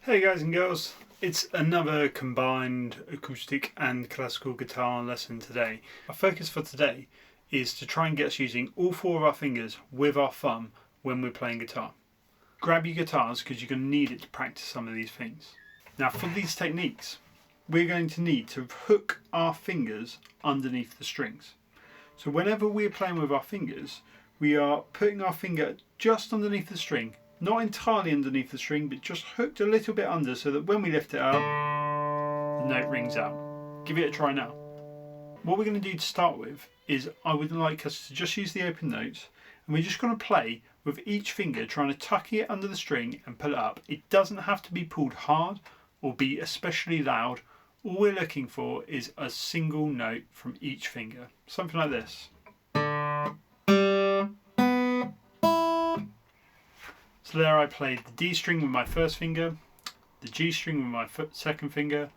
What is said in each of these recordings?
Hey guys and girls, it's another combined acoustic and classical guitar lesson today. Our focus for today is to try and get us using all four of our fingers with our thumb when we're playing guitar. Grab your guitars because you're going to need it to practice some of these things. Now for these techniques, we're going to need to hook our fingers underneath the strings. So whenever we're playing with our fingers, we are putting our finger just underneath the string. Not entirely underneath the string, but just hooked a little bit under so that when we lift it up, the note rings out. Give it a try now. What we're going to do to start with is I would like us to just use the open notes, and we're just going to play with each finger trying to tuck it under the string and pull it up. It doesn't have to be pulled hard or be especially loud. All we're looking for is a single note from each finger. Something like this. So there I played the D string with my first finger, the G string with my second finger,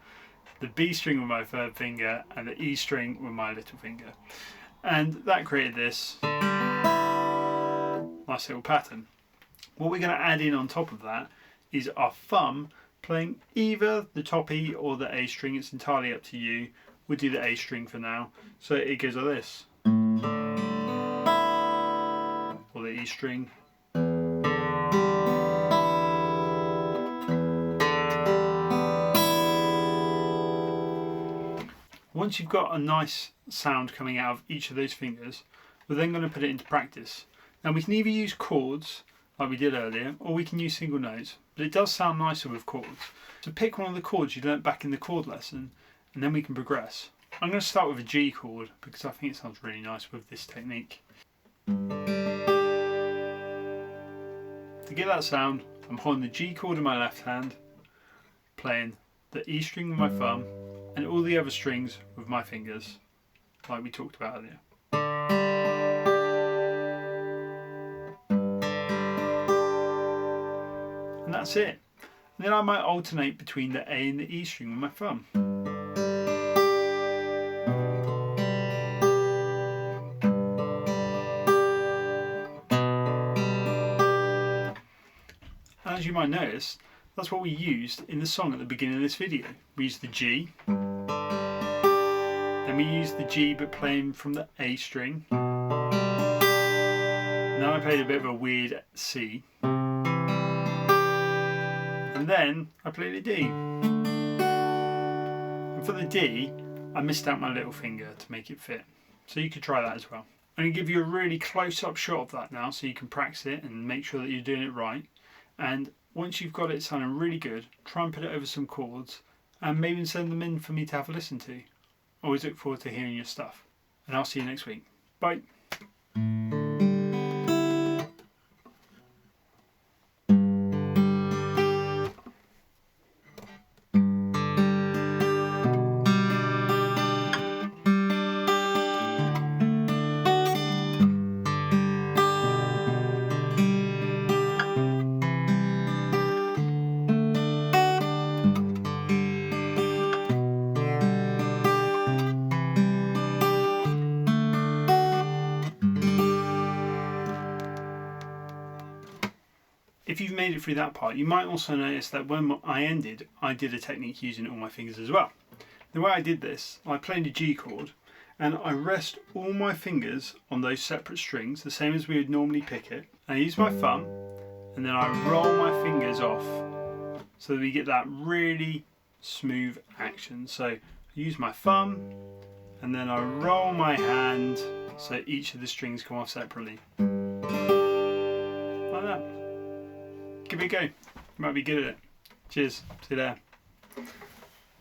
the B string with my third finger, and the E string with my little finger. And that created this nice little pattern. What we're going to add in on top of that is our thumb playing either the top E or the A string. It's entirely up to you. We'll do the A string for now. So it goes like this. Or the E string. Once you've got a nice sound coming out of each of those fingers, we're then going to put it into practice. Now we can either use chords, like we did earlier, or we can use single notes, but it does sound nicer with chords. So pick one of the chords you learnt back in the chord lesson, and then we can progress. I'm going to start with a G chord, because I think it sounds really nice with this technique. To get that sound, I'm holding the G chord in my left hand, playing the E string with my thumb, and all the other strings with my fingers, like we talked about earlier. And that's it. And then I might alternate between the A and the E string with my thumb. And as you might notice, that's what we used in the song at the beginning of this video. We used the G, then we used the G but playing from the A string. Now I played a bit of a weird C. And then I played a D. And for the D, I missed out my little finger to make it fit. So you could try that as well. I'm going to give you a really close-up shot of that now so you can practice it and make sure that you're doing it right. And once you've got it sounding really good, try and put it over some chords and maybe send them in for me to have a listen to. Always look forward to hearing your stuff. And I'll see you next week. Bye. If you've made it through that part, you might also notice that when I ended, I did a technique using all my fingers as well. The way I did this, I played a G chord and I rest all my fingers on those separate strings, the same as we would normally pick it. I use my thumb and then I roll my fingers off so that we get that really smooth action. So I use my thumb and then I roll my hand so each of the strings come off separately. Like that. Give it a go. You might be good at it. Cheers. See you there.